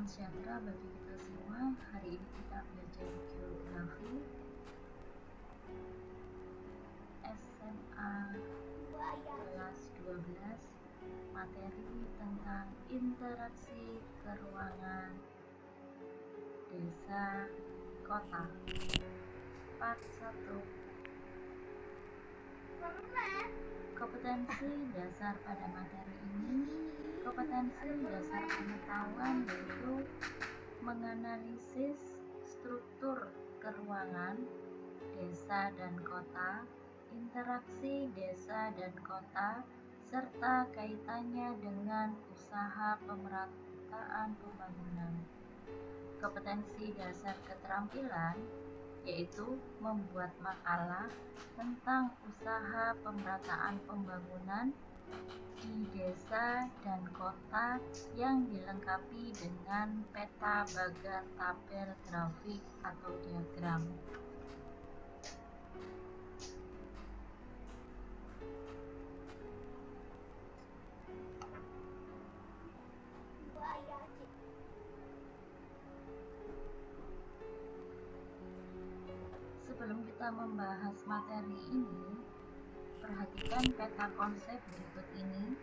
Salam sejahtera bagi kita semua. Hari ini kita belajar geografi SMA kelas 12, materi tentang interaksi keruangan desa kota. Part 1. Kompetensi dasar pada materi ini. Kompetensi dasar pengetahuan yaitu menganalisis struktur keruangan desa dan kota, interaksi desa dan kota, serta kaitannya dengan usaha pemerataan pembangunan. Kompetensi dasar keterampilan yaitu membuat makalah tentang usaha pemerataan pembangunan di desa dan kota yang dilengkapi dengan peta bagan tabel grafik atau diagram. Sebelum kita membahas materi ini, perhatikan peta konsep berikut ini.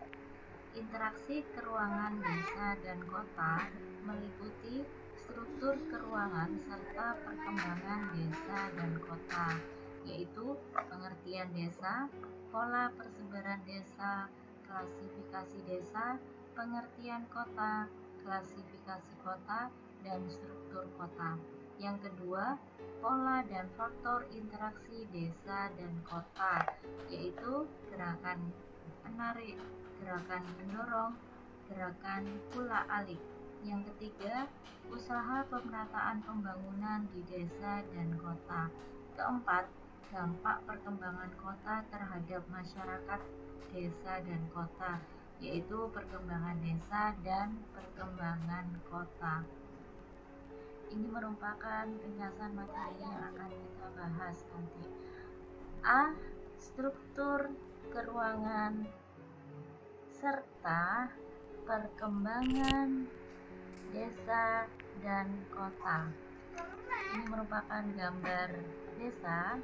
Interaksi keruangan desa dan kota meliputi struktur keruangan serta perkembangan desa dan kota, yaitu pengertian desa, pola persebaran desa, klasifikasi desa, pengertian kota, klasifikasi kota, dan struktur kota. Yang kedua, pola dan faktor interaksi desa dan kota, yaitu gerakan menarik, gerakan mendorong, gerakan pula alik. Yang ketiga, usaha pemerataan pembangunan di desa dan kota. Keempat, dampak perkembangan kota terhadap masyarakat desa dan kota, yaitu perkembangan desa dan perkembangan kota. Ini merupakan ringkasan materi yang akan kita bahas nanti. A. Struktur keruangan serta perkembangan desa dan kota. Ini merupakan gambar desa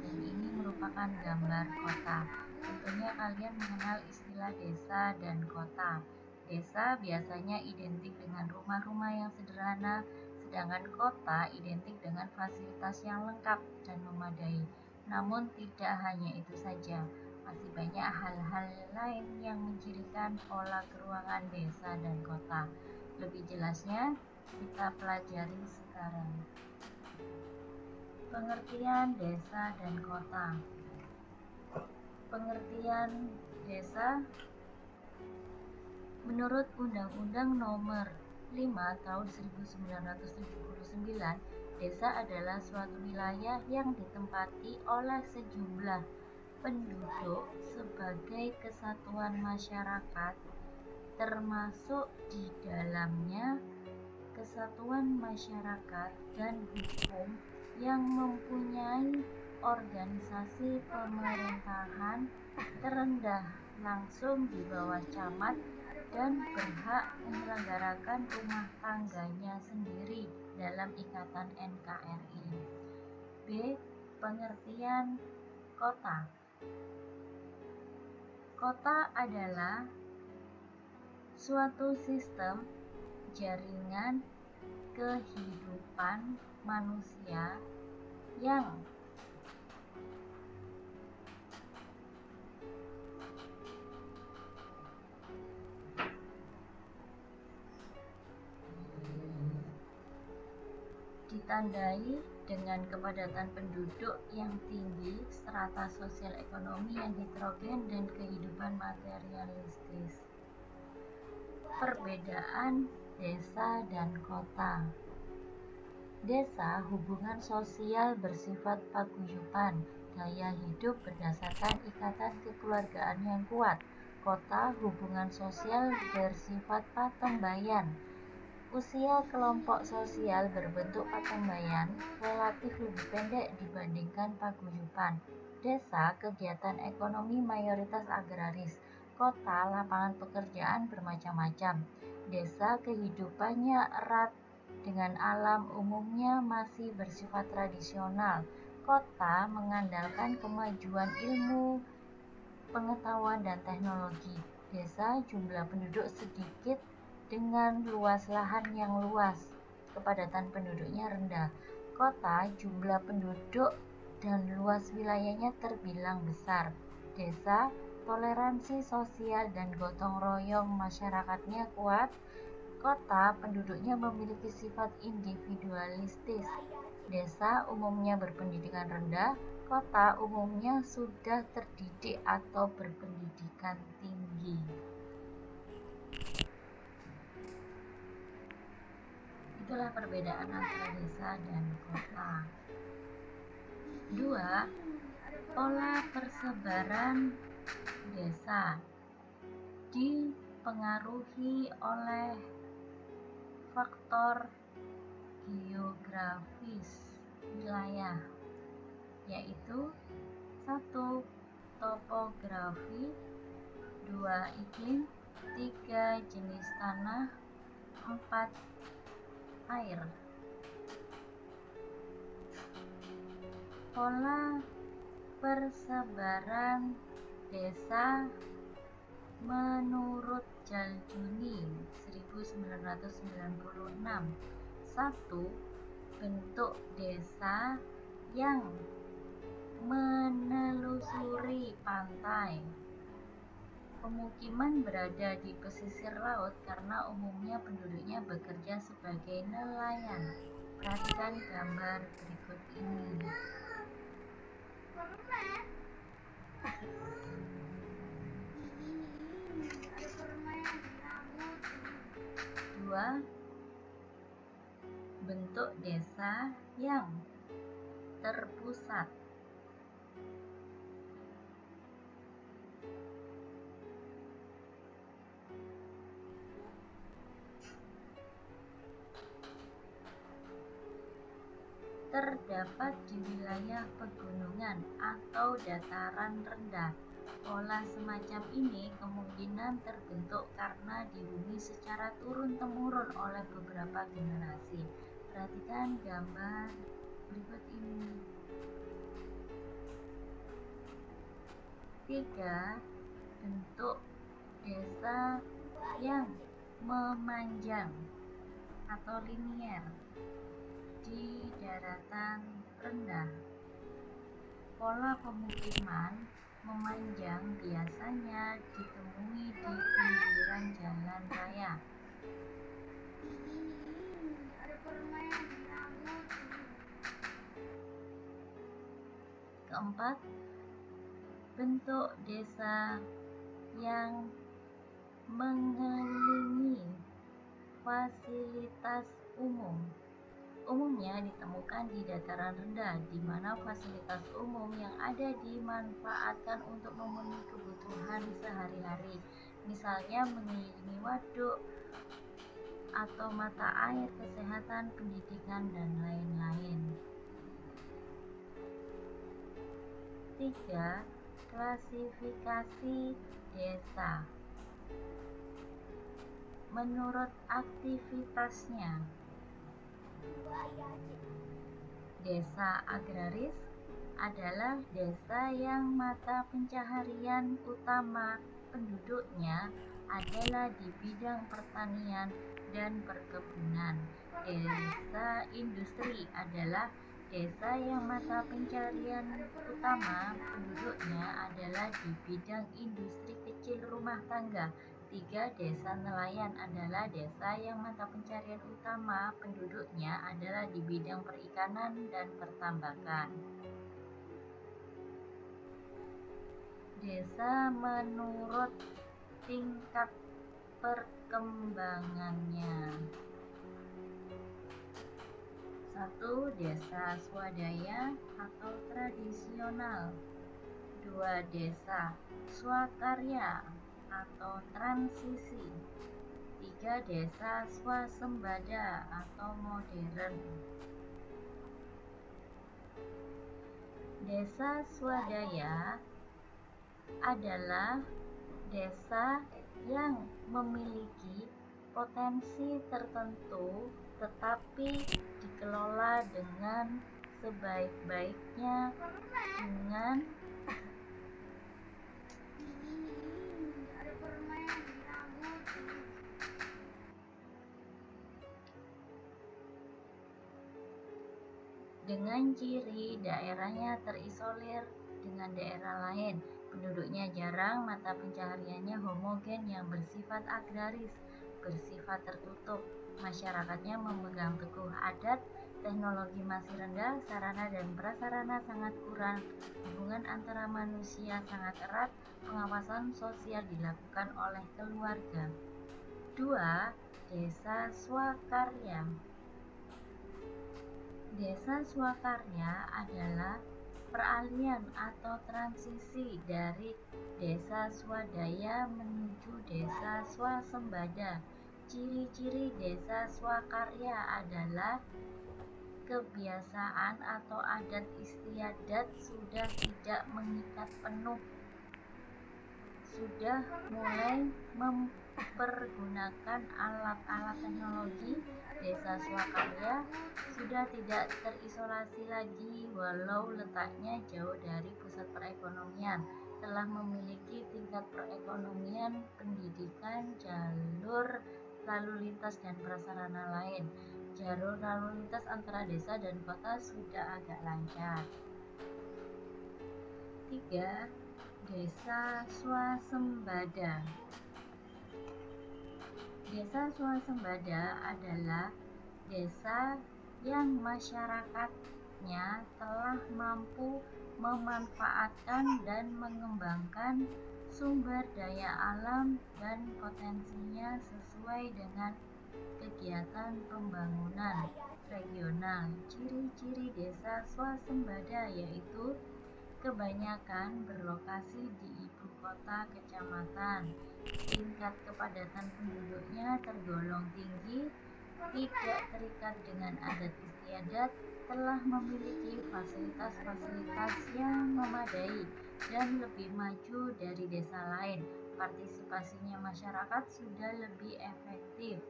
dan ini merupakan gambar kota. Tentunya kalian mengenal istilah desa dan kota. Desa biasanya identik dengan rumah-rumah yang sederhana, sedangkan kota identik dengan fasilitas yang lengkap dan memadai. Namun tidak hanya itu saja, masih banyak hal-hal lain yang mencirikan pola keruangan desa dan kota. Lebih jelasnya kita pelajari sekarang. Pengertian desa dan kota. Pengertian desa menurut Undang-Undang Nomor 5 Tahun 1979, desa adalah suatu wilayah yang ditempati oleh sejumlah penduduk sebagai kesatuan masyarakat, termasuk di dalamnya kesatuan masyarakat dan hukum yang mempunyai organisasi pemerintahan terendah langsung di bawah camat dan berhak menyelenggarakan rumah tangganya sendiri dalam ikatan NKRI. B. Pengertian kota. Kota adalah suatu sistem jaringan kehidupan manusia yang ditandai dengan kepadatan penduduk yang tinggi, strata sosial ekonomi yang heterogen, dan kehidupan materialistis. Perbedaan desa dan kota. Desa hubungan sosial bersifat paguyuban, gaya hidup berdasarkan ikatan kekeluargaan yang kuat. Kota hubungan sosial bersifat patembayan. Usia kelompok sosial berbentuk patembayan relatif lebih pendek dibandingkan paguyuban. Desa kegiatan ekonomi mayoritas agraris. Kota lapangan pekerjaan bermacam-macam. Desa kehidupannya erat dengan alam, umumnya masih bersifat tradisional. Kota mengandalkan kemajuan ilmu, pengetahuan, dan teknologi. Desa jumlah penduduk sedikit dengan luas lahan yang luas, kepadatan penduduknya rendah. Kota jumlah penduduk dan luas wilayahnya terbilang besar. Desa toleransi sosial dan gotong royong masyarakatnya kuat. Kota penduduknya memiliki sifat individualistis. Desa umumnya berpendidikan rendah, kota umumnya sudah terdidik atau berpendidikan tinggi. Itulah perbedaan antara desa dan kota. 2. Pola persebaran desa dipengaruhi oleh faktor geografis wilayah, yaitu 1. Topografi, 2. Iklim, 3. Jenis tanah, 4. Air. Pola persebaran desa menurut Jalduni 1996. 1. Bentuk desa yang menelusuri pantai. Pemukiman berada di pesisir laut karena umumnya penduduknya bekerja sebagai nelayan. Perhatikan gambar berikut ini. 2. Bentuk desa yang terpusat. Terdapat di wilayah pegunungan atau dataran rendah. Pola semacam ini kemungkinan terbentuk karena dihuni secara turun-temurun oleh beberapa generasi. Perhatikan gambar berikut ini. 3. Bentuk desa yang memanjang atau linier di daratan rendah. Pola pemukiman memanjang biasanya ditemui di pinggiran jalan raya. 4. Bentuk desa yang mengelilingi fasilitas umum. Umumnya ditemukan di dataran rendah, di mana fasilitas umum yang ada dimanfaatkan untuk memenuhi kebutuhan sehari-hari, misalnya mengelilingi waduk atau mata air, kesehatan, pendidikan, dan lain-lain. 3. Klasifikasi desa menurut aktivitasnya. Desa agraris adalah desa yang mata pencaharian utama penduduknya adalah di bidang pertanian dan perkebunan. Desa industri adalah desa yang mata pencaharian utama penduduknya adalah di bidang industri kecil rumah tangga. 3. Desa nelayan adalah desa yang mata pencaharian utama penduduknya adalah di bidang perikanan dan pertambangan. Desa menurut tingkat perkembangannya. 1. Desa swadaya atau tradisional. 2. Desa swakarya atau transisi. 3. Desa swasembada atau modern. Desa swadaya adalah desa yang memiliki berpotensi tertentu tetapi dikelola dengan sebaik-baiknya dengan ciri daerahnya terisolir dengan daerah lain, penduduknya jarang, mata pencahariannya homogen yang bersifat agraris, bersifat tertutup, masyarakatnya memegang teguh adat, teknologi masih rendah, sarana dan prasarana sangat kurang, hubungan antara manusia sangat erat, pengawasan sosial dilakukan oleh keluarga. 2. Desa swakarya. Desa swakarya adalah peralihan atau transisi dari desa swadaya menuju desa swasembada. Ciri-ciri desa swakarya adalah kebiasaan atau adat istiadat sudah tidak mengikat penuh, sudah mulai mempergunakan alat-alat teknologi. Desa swakarya sudah tidak terisolasi lagi walau letaknya jauh dari pusat perekonomian, telah memiliki tingkat perekonomian, pendidikan, jalur lalu lintas dan prasarana lain. Jalur lalu lintas antara desa dan kota sudah agak lancar. 3. Desa swasembada. Desa swasembada adalah desa yang masyarakatnya telah mampu memanfaatkan dan mengembangkan sumber daya alam dan potensinya sesuai dengan kegiatan pembangunan regional. Ciri-ciri desa swasembada yaitu kebanyakan berlokasi di ibu kota kecamatan, tingkat kepadatan penduduknya tergolong tinggi, tidak terikat dengan adat istiadat, telah memiliki fasilitas-fasilitas yang memadai dan lebih maju dari desa lain. Partisipasinya masyarakat sudah lebih efektif.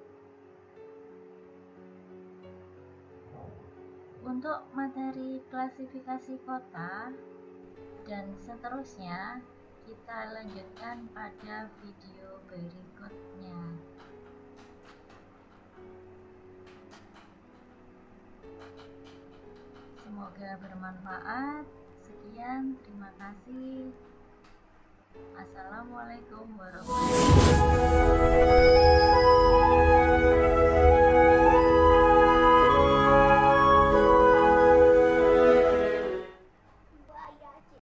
Untuk materi klasifikasi kota dan seterusnya kita lanjutkan pada video berikutnya. Semoga bermanfaat. Sekian, terima kasih. Assalamualaikum warahmatullahi wabarakatuh.